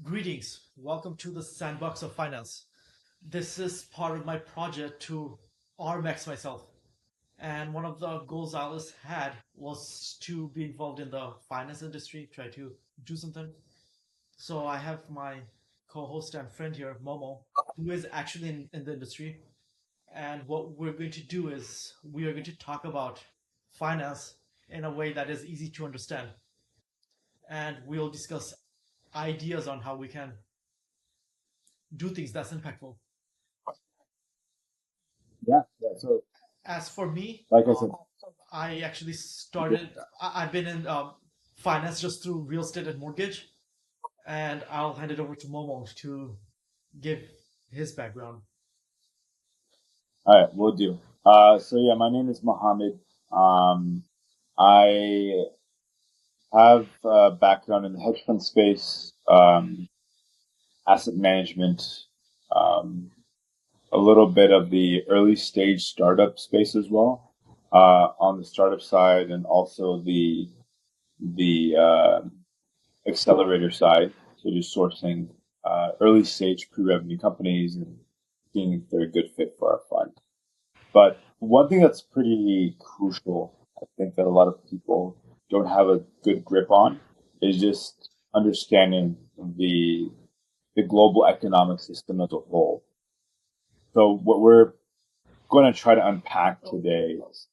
Greetings. Welcome to the Sandbox of Finance. This is part of my project to RMAX myself. And one of the goals I always had was to be involved in the finance industry, try to do something. So I have my co-host and friend here, Momo, who is actually in the industry. And what we're going to do is we are going to talk about finance in a way that is easy to understand. And we'll discuss ideas on how we can do things that's impactful. Yeah. So, As for me, like I said, I actually started. I've been in finance just through real estate and mortgage, and I'll hand it over to Momo to give his background. all right, we'll do. So yeah, my name is Mohammed. I have a background in the hedge fund space, asset management, um, a little bit of the early stage startup space as well, on the startup side, and also the accelerator side. So just sourcing early stage pre-revenue companies and seeing if they're a good fit for our fund. But one thing that's pretty crucial, I think that a lot of people don't have a good grip on, is just understanding the global economic system as a whole. So what we're going to try to unpack today is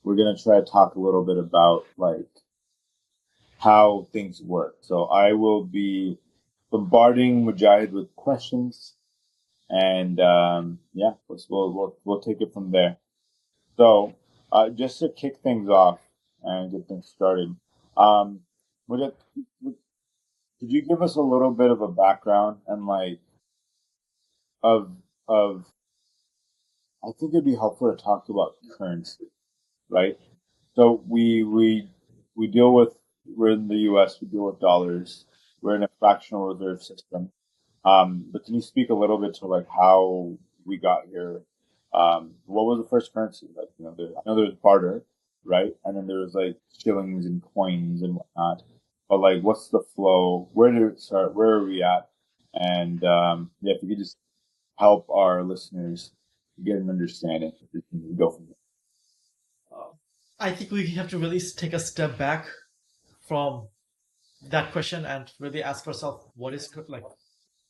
we're going to try to talk a little bit about like how things work. So I will be bombarding Mujahid with questions, and yeah, we'll take it from there. So, just to kick things off and get things started, um, would it, could you give us a little bit of a background and like of of I think it'd be helpful to talk about currency, right? So we deal with we're in the U.S. We deal with dollars. We're in a fractional reserve system. But can you speak a little bit to like how we got here? What was the first currency? Like, I know there's barter, right? And then there was like shillings and coins and whatnot. But like, what's the flow? Where did it start? Where are we at? And yeah, if you could just help our listeners get an understanding, we can go from Uh, I think we have to really take a step back from that question and really ask ourselves what is like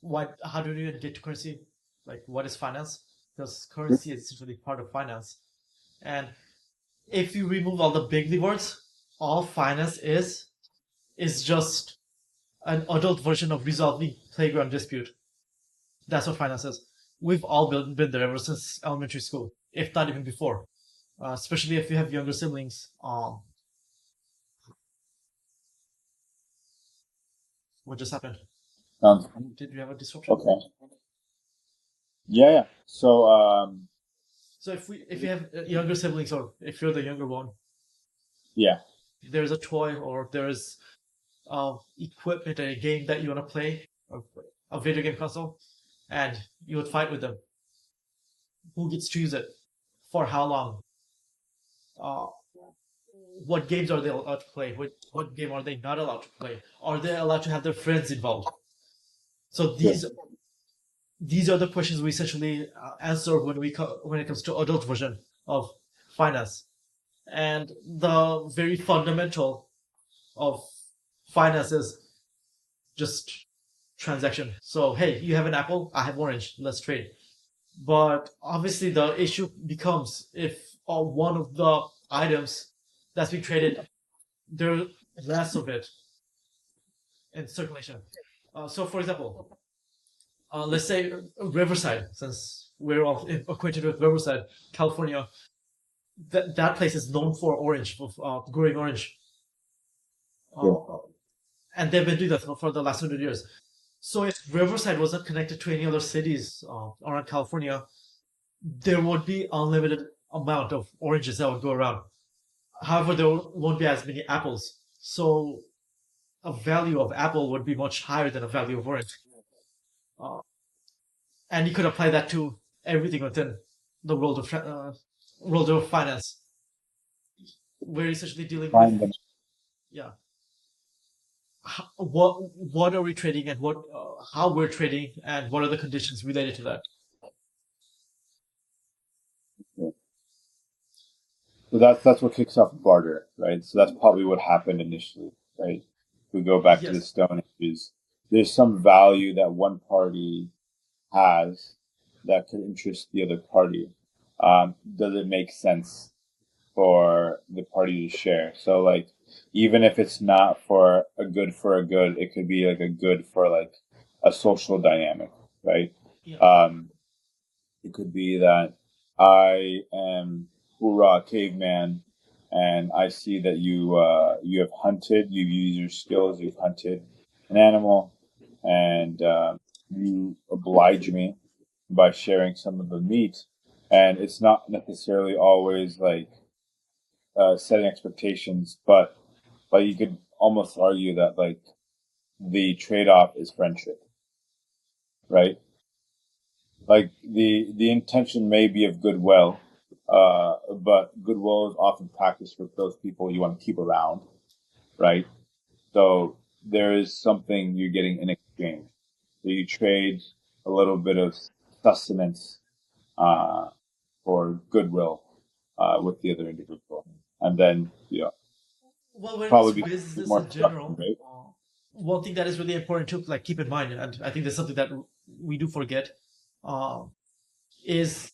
what how do we get to currency, like what is finance, because there. currency is really part of finance. And if you remove all the big words, all finance is just an adult version of resolving playground dispute. That's what finance is. We've all been there ever since elementary school, if not even before. Especially if you have younger siblings. What just happened? Sounds Did you have a disruption? okay. Yeah. So So if you have younger siblings, or if you're the younger one, yeah, there's a toy or there's equipment, a game that you want to play, a video game console, and you would fight with them. Who gets to use it? For how long? Uh, what games are they allowed to play? What game are they not allowed to play? Are they allowed to have their friends involved? So sure. these are the questions we essentially answer when it comes to adult version of finance. And the very fundamental of finance is just transaction. So hey, you have an apple, I have orange, let's trade. But obviously the issue becomes if one of the items that's being traded, there's less of it in circulation. So for example, let's say Riverside, since we're all acquainted with Riverside, California, that place is known for orange, for growing orange. Yeah. Uh, and they've been doing that for the last 100 years. So if Riverside wasn't connected to any other cities around California, there would be unlimited amount of oranges that would go around. However, there won't be as many apples. So a value of apple would be much higher than a value of orange. Uh, and you could apply that to everything within the world of finance. We're essentially dealing with, Find them. yeah. what are we trading and what how we're trading and what are the conditions related to that. Yeah. So that's what kicks off barter, right? So that's probably what happened initially, right? If we go back to the Yes. Stone Ages, there's some value that one party has that could interest the other party. Does it make sense for the party to share? So like, even if it's not for a good, it could be like a good for like a social dynamic, right? Yeah. Um, it could be that I am hoorah caveman, and I see that you have hunted, you've used your skills, you've hunted an animal, and you oblige me by sharing some of the meat. And it's not necessarily always like setting expectations, but like you could almost argue that like the trade off is friendship, right? Like the intention may be of goodwill, but goodwill is often practiced with those people you want to keep around, right? So there is something you're getting in exchange. So you trade a little bit of sustenance uh, for goodwill with the other individual, and then Well, when it comes probably to be business more in structured, general, right? one thing that is really important to like keep in mind, and I think there's something that we do forget, uh, is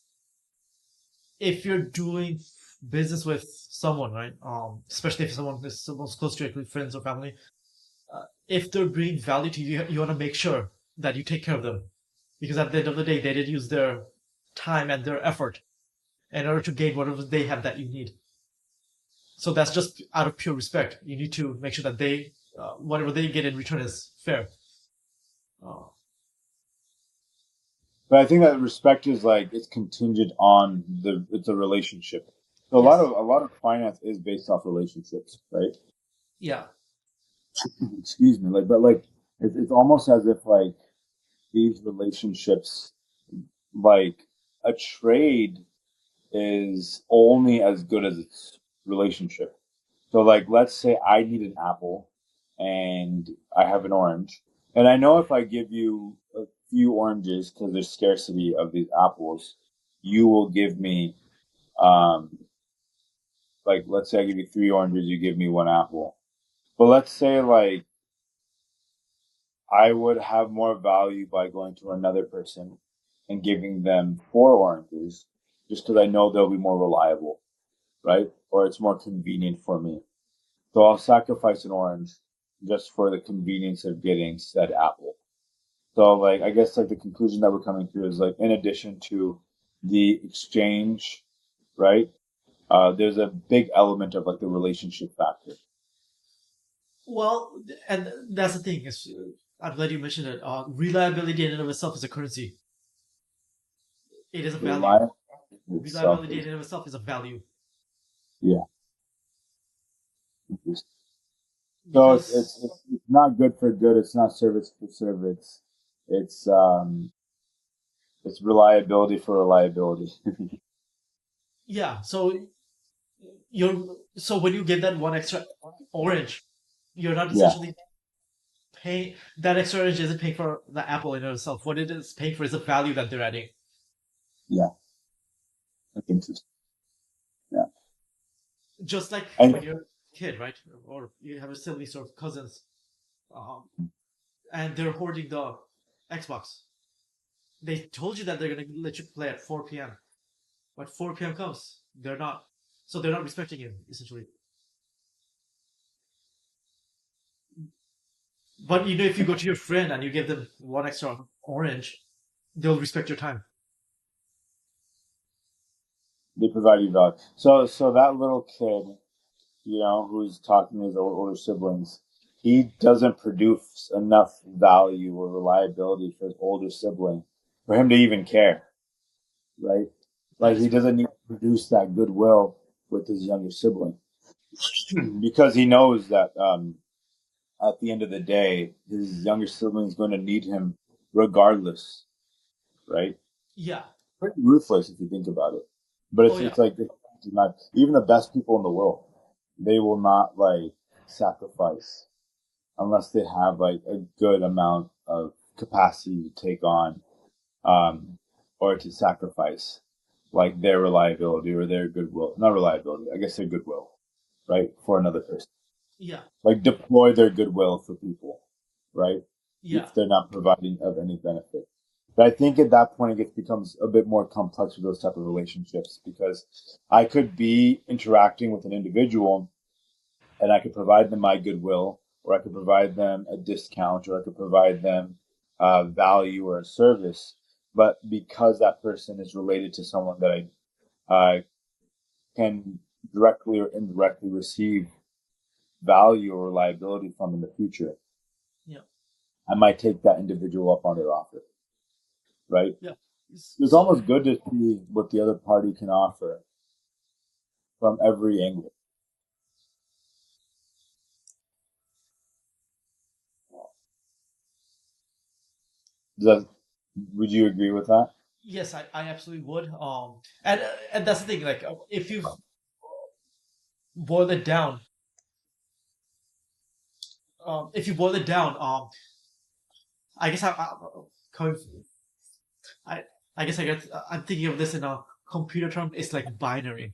if you're doing business with someone, right? Especially if someone's close to you, like friends or family, if they're bringing value to you, you want to make sure that you take care of them, because at the end of the day, they did use their time and their effort in order to gain whatever they have that you need. So that's just out of pure respect. You need to make sure that they, whatever they get in return is fair. Uh, But I think that respect is like it's contingent on it's a relationship. So yes. a lot of finance is based off relationships, right? Yeah. Excuse me, like but like it's almost as if like these relationships, like a trade is only as good as its relationship. So like let's say I need an apple and I have an orange. And I know if I give you a few oranges because there's scarcity of these apples, you will give me um like let's say I give you three oranges, you give me one apple. But let's say like I would have more value by going to another person and giving them four oranges just because I know they'll be more reliable, right? Or it's more convenient for me. So I'll sacrifice an orange just for the convenience of getting said apple. So like I guess like the conclusion that we're coming to is like in addition to the exchange, right? There's a big element of like the relationship factor. Well, and that's the thing is, I'm glad you mentioned it. Reliability in and of itself is a currency. It is a The value. reliance itself Reliability in is and of itself is a value yeah. So because it's not good for good. It's not service for service. It's um it's reliability for reliability. yeah. So when you give that one extra orange, you're not Yeah, essentially paying that extra orange isn't paying for the apple in itself. What it is paying for is the value that they're adding. yeah. I think so. Yeah, Just like and when you're a kid, right? Or you have a siblings or cousins, um, and they're hoarding the Xbox. They told you that they're gonna let you play at 4 p.m. But 4 p.m. comes, they're not. So they're not respecting you, essentially. But you know, if you go to your friend and you give them one extra orange, they'll respect your time. they provide you value. So that little kid, who's talking to his older siblings, he doesn't produce enough value or reliability for his older sibling for him to even care, right? That Like is he correct. doesn't need to produce that goodwill with his younger sibling because he knows that at the end of the day, his younger sibling is going to need him regardless, right? Yeah. Pretty ruthless if you think about it. But Oh yeah. it's like it's not even the best people in the world. They will not like sacrifice. unless they have like a good amount of capacity to take on um, or to sacrifice like their reliability or their goodwill, not reliability, I guess their goodwill, right, for another person. Yeah, Like deploy their goodwill for people, right? yeah, If they're not providing of any benefit. But I think at that point it becomes a bit more complex with those type of relationships because I could be interacting with an individual and I could provide them my goodwill, or I could provide them a discount, or I could provide them value or a service. But because that person is related to someone that I can directly or indirectly receive value or liability from in the future, yeah, I might take that individual up on their offer, right? yeah. It's So almost good to see what the other party can offer from every angle. Does that, would you agree with that? yes, I absolutely would. And that's the thing. Like, if you boil it down, if you boil it down, I guess coming, I, I guess I'm thinking of this in a computer term. It's like binary.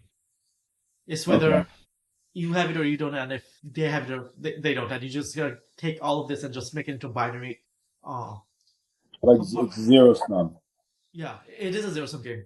It's Okay. whether you have it or you don't, and if they have it or they don't, and you just gotta take all of this and just make it into binary. Uh, Like compa- it's zero sum. yeah, it is a zero sum game.